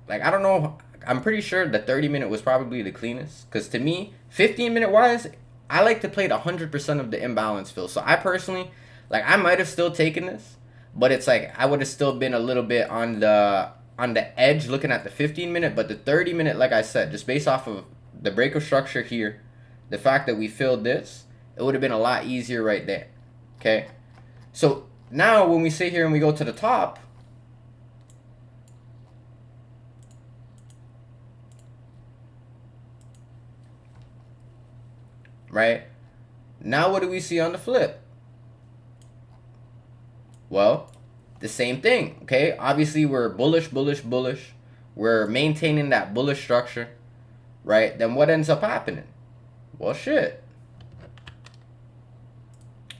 like, I don't know. I'm pretty sure the 30-minute was probably the cleanest. Because to me, 15-minute wise, I like to play the 100% of the imbalance fill. So I personally, like, I might have still taken this. But it's like, I would have still been a little bit on the edge looking at the 15-minute. But the 30-minute, like I said, just based off of the break of structure here, the fact that we filled this, it would have been a lot easier right there. Okay? So now when we sit here and we go to the top, right? Now what do we see on the flip? Well, the same thing, okay? Obviously, we're bullish, bullish, bullish. We're maintaining that bullish structure, right? Then what ends up happening? Well, shit.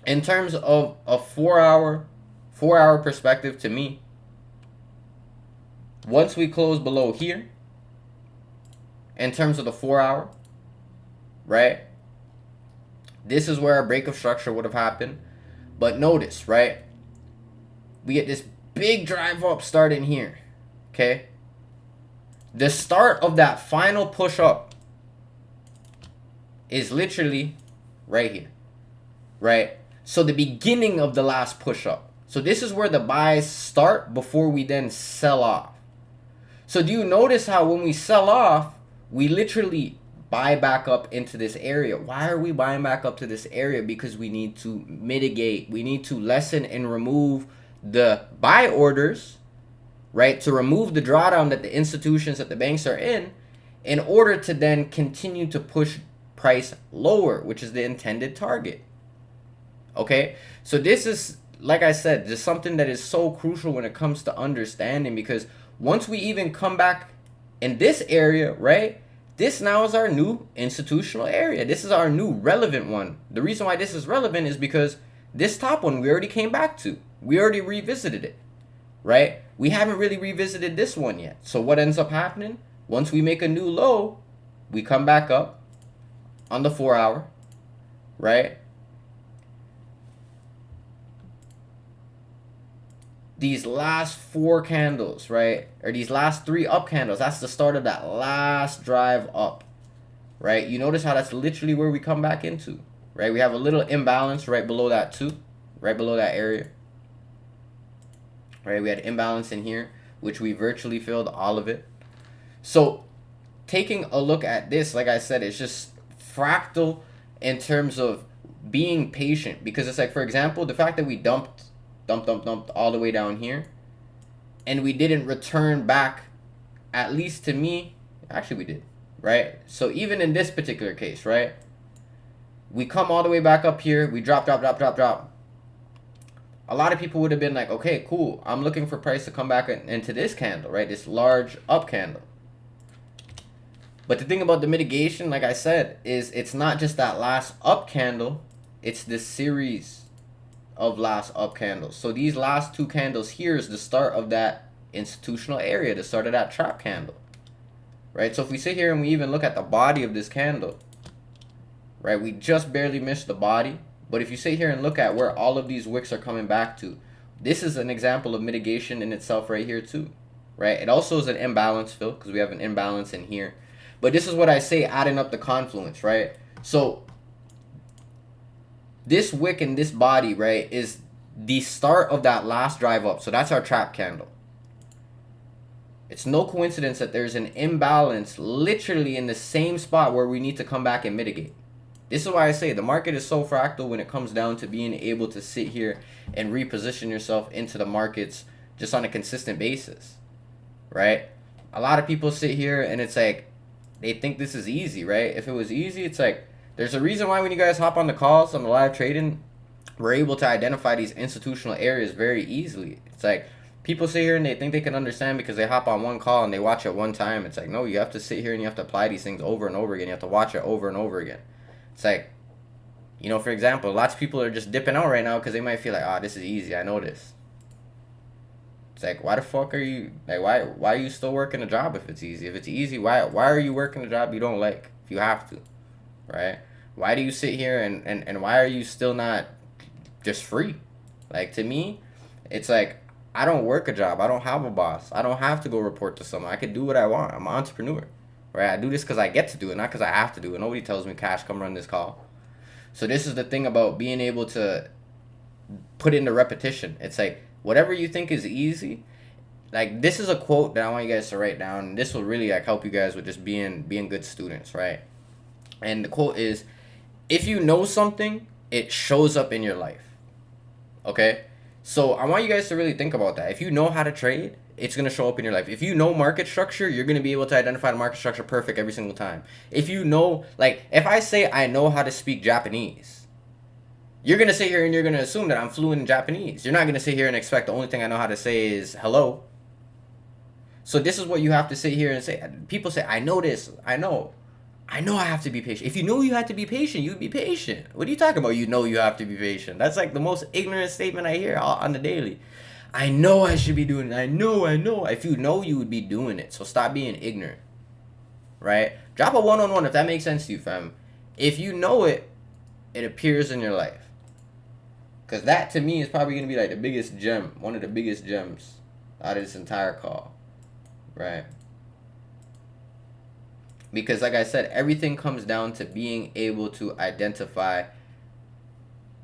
In terms of a 4 hour perspective, to me, once we close below here, in terms of the 4 hour, right? This is where our break of structure would have happened. But notice, right? We get this big drive up starting here. Okay? The start of that final push up is literally right here. Right? So the beginning of the last push up. So this is where the buys start before we then sell off. So do you notice how when we sell off, we literally buy back up into this area? Why are we buying back up to this area? Because we need to mitigate. We need to lessen and remove the buy orders, right? To remove the drawdown that the institutions, that the banks are in order to then continue to push price lower, which is the intended target. Okay, so this is, like I said, just something that is so crucial when it comes to understanding, because once we even come back in this area, right, this now is our new institutional area. This is our new relevant one. The reason why this is relevant is because this top one we already came back to. We already revisited it, right? We haven't really revisited this one yet. So what ends up happening? Once we make a new low, we come back up on the 4 hour, right? These last 4 candles, right? Or these last 3 up candles, that's the start of that last drive up, right? You notice how that's literally where we come back into, right? We have a little imbalance right below that too, right below that area, right? We had imbalance in here, which we virtually filled all of it. So taking a look at this, like I said, it's just fractal in terms of being patient, because it's like, for example, the fact that we dumped all the way down here and we didn't return back, at least to me, actually we did, right? So even in this particular case, right, we come all the way back up here, we drop. A lot of people would have been like, okay, cool, I'm looking for price to come back into this candle, right, this large up candle. But the thing about the mitigation, like I said, is it's not just that last up candle, it's this series of last up candles. So these last 2 candles here is the start of that institutional area, the start of that trap candle, right? So if we sit here and we even look at the body of this candle, right, we just barely missed the body. But if you sit here and look at where all of these wicks are coming back to, this is an example of mitigation in itself right here too, right? It also is an imbalance fill because we have an imbalance in here. But this is what I say, adding up the confluence, right? So this wick and this body, right, is the start of that last drive up. So that's our trap candle. It's no coincidence that there's an imbalance literally in the same spot where we need to come back and mitigate. This is why I say the market is so fractal when it comes down to being able to sit here and reposition yourself into the markets just on a consistent basis, right? A lot of people sit here and it's like, they think this is easy, right? If it was easy, it's like, there's a reason why when you guys hop on the calls on the live trading, we're able to identify these institutional areas very easily. It's like people sit here and they think they can understand because they hop on one call and they watch it one time. It's like, no, you have to sit here and you have to apply these things over and over again. You have to watch it over and over again. It's like, you know, for example, lots of people are just dipping out right now because they might feel like, oh, this is easy. I know this. It's like, why the fuck are you, like, why are you still working a job if it's easy? If it's easy, why are you working a job you don't like if you have to? Right? Why do you sit here and why are you still not just free? Like, to me, it's like, I don't work a job. I don't have a boss. I don't have to go report to someone. I can do what I want. I'm an entrepreneur, right? I do this because I get to do it, not because I have to do it. Nobody tells me, Cash, come run this call. So this is the thing about being able to put into repetition. It's like, whatever you think is easy, like, this is a quote that I want you guys to write down. This will really, like, help you guys with just being good students, right? And the quote is, if you know something, it shows up in your life. Okay? So I want you guys to really think about that. If you know how to trade, it's going to show up in your life. If you know market structure, you're going to be able to identify the market structure perfect every single time. If you know, like, if I say I know how to speak Japanese, you're going to sit here and you're going to assume that I'm fluent in Japanese. You're not going to sit here and expect the only thing I know how to say is hello. So this is what you have to sit here and say. People say, I know this. I know I have to be patient. If you know you have to be patient, you'd be patient. What are you talking about? You know you have to be patient. That's like the most ignorant statement I hear on the daily. I know I should be doing it. I know. If you know, you would be doing it. So stop being ignorant. Right? Drop a one-on-one if that makes sense to you, fam. If you know it, it appears in your life. Because that, to me, is probably going to be like the biggest gem. One of the biggest gems out of this entire call. Right? Because like I said, everything comes down to being able to identify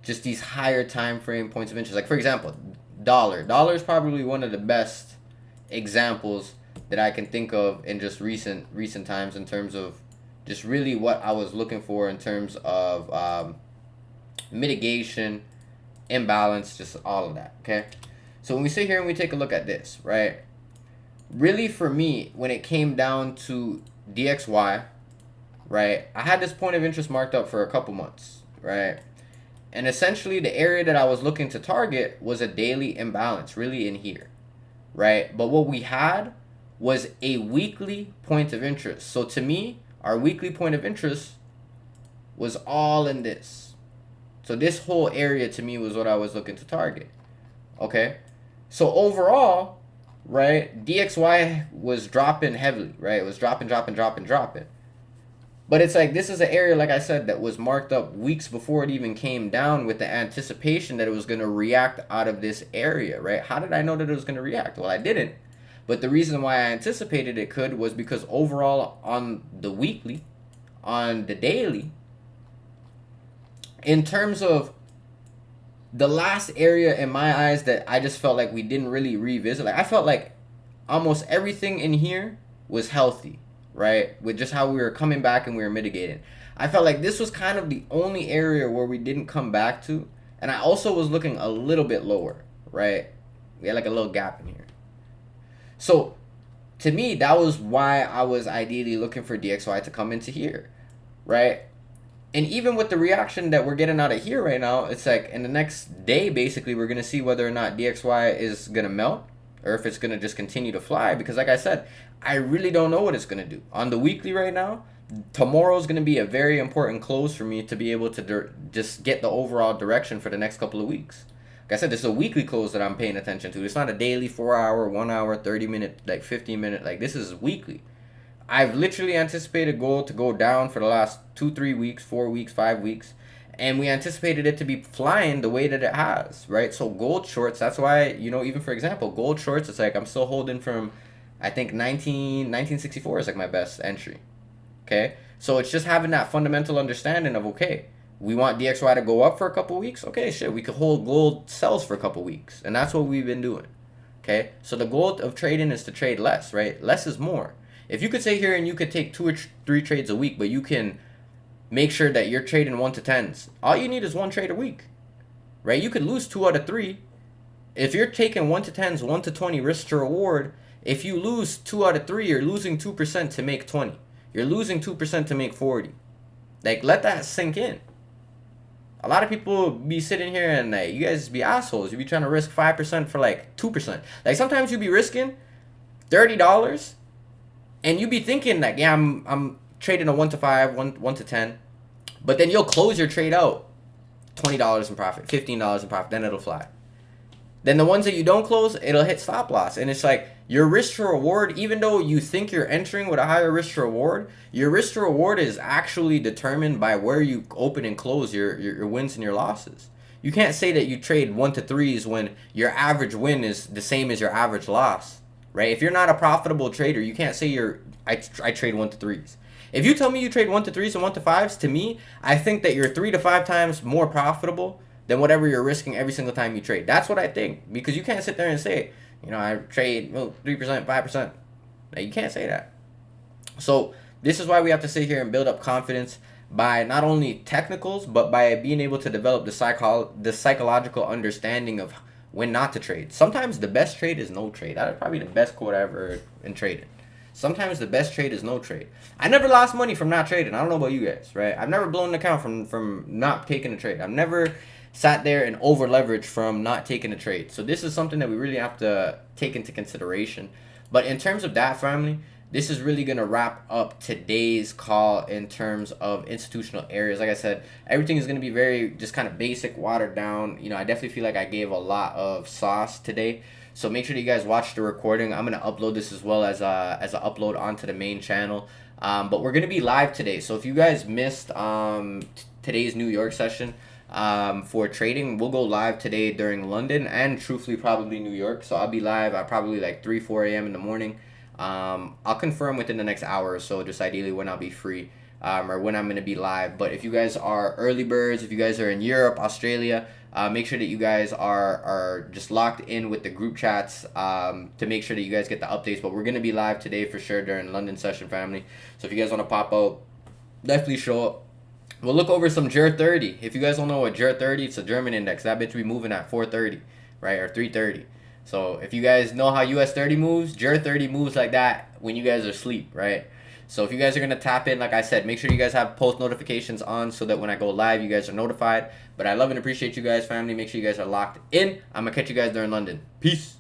just these higher time frame points of interest. Like, for example, dollar. Dollar is probably one of the best examples that I can think of in just recent times in terms of just really what I was looking for in terms of mitigation, imbalance, just all of that, okay? So when we sit here and we take a look at this, right? Really, for me, when it came down to DXY, right, I had this point of interest marked up for a couple months, right? And essentially the area that I was looking to target was a daily imbalance, really in here, right? But what we had was a weekly point of interest. So to me, our weekly point of interest was all in this. So this whole area to me was what I was looking to target, okay? So overall, right, DXY was dropping heavily, right? It was dropping. But it's like, this is an area, like I said, that was marked up weeks before it even came down with the anticipation that it was going to react out of this area, right? How did I know that it was going to react? Well, I didn't. But the reason why I anticipated it could was because overall on the weekly, on the daily, in terms of the last area in my eyes that I just felt like we didn't really revisit, like I felt like almost everything in here was healthy, right? With just how we were coming back and we were mitigating. I felt like this was kind of the only area where we didn't come back to. And I also was looking a little bit lower, right? We had like a little gap in here. So to me, that was why I was ideally looking for DXY to come into here, right? And even with the reaction that we're getting out of here right now, it's like in the next day, basically, we're going to see whether or not DXY is going to melt or if it's going to just continue to fly. Because like I said, I really don't know what it's going to do. On the weekly right now, tomorrow is going to be a very important close for me to be able to just get the overall direction for the next couple of weeks. Like I said, this is a weekly close that I'm paying attention to. It's not a daily 4 hour, 1 hour, 30 minute, like 15 minute. Like this is weekly. I've literally anticipated gold to go down for the last 2-3 weeks, 4 weeks, 5 weeks. And we anticipated it to be flying the way that it has, right? So gold shorts, that's why, you know, even for example, gold shorts, it's like I'm still holding from, I think 1964 is like my best entry, okay? So it's just having that fundamental understanding of, okay, we want DXY to go up for a couple weeks. Okay, shit, we could hold gold sells for a couple weeks. And that's what we've been doing, okay? So the goal of trading is to trade less, right? Less is more. If you could sit here and you could take 2 or 3 trades a week, but you can make sure that you're trading 1 to 10s, all you need is 1 trade a week, right? You could lose 2 out of 3. If you're taking 1 to 10s, 1 to 20 risk to reward, if you lose 2 out of 3, you're losing 2% to make 20. You're losing 2% to make 40. Like, let that sink in. A lot of people be sitting here and like, you guys be assholes. You be trying to risk 5% for like 2%. Like sometimes you be risking $30 and you be thinking like, yeah, I'm trading a 1 to 5, 1 to 10. But then you'll close your trade out $20 in profit, $15 in profit, then it'll fly. Then the ones that you don't close, it'll hit stop loss. And it's like your risk to reward, even though you think you're entering with a higher risk to reward, your risk to reward is actually determined by where you open and close your wins and your losses. You can't say that you trade 1 to 3s when your average win is the same as your average loss, right? If you're not a profitable trader, you can't say I trade 1 to 3s. If you tell me you trade 1 to 3s and 1 to 5s, to me, I think that you're 3 to 5 times more profitable than whatever you're risking every single time you trade. That's what I think. Because you can't sit there and say, you know, I trade 3%, 5%. Now, you can't say that. So this is why we have to sit here and build up confidence by not only technicals, but by being able to develop the psychological understanding of when not to trade. Sometimes the best trade is no trade. That's probably the best quote I ever heard in trading. Sometimes the best trade is no trade. I never lost money from not trading. I don't know about you guys, right? I've never blown an account from not taking a trade. I've never sat there and over leveraged from not taking a trade. So this is something that we really have to take into consideration. But in terms of that, family, this is really going to wrap up today's call in terms of institutional areas. Like I said, everything is going to be very just kind of basic, watered down. You know, I definitely feel like I gave a lot of sauce today. So make sure that you guys watch the recording. I'm going to upload this as well as an upload onto the main channel. But we're going to be live today. So if you guys missed today's New York session, for trading, we'll go live today during London and truthfully probably New York. So I'll be live at probably like 3-4 a.m. in the morning. I'll confirm within the next hour or so, just ideally when I'll be free, or when I'm going to be live. But if you guys are early birds, if you guys are in Europe, Australia, make sure that you guys are just locked in with the group chats to make sure that you guys get the updates. But we're going to be live today for sure during London session, family. So if you guys want to pop out, definitely show up. We'll look over some JER 30. If you guys don't know what JER 30, it's a German index. That bitch be moving at 430, right, or 330. So if you guys know how US 30 moves, JER 30 moves like that when you guys are asleep, right? So if you guys are going to tap in, like I said, make sure you guys have post notifications on so that when I go live, you guys are notified. But I love and appreciate you guys, family. Make sure you guys are locked in. I'm going to catch you guys there in London. Peace.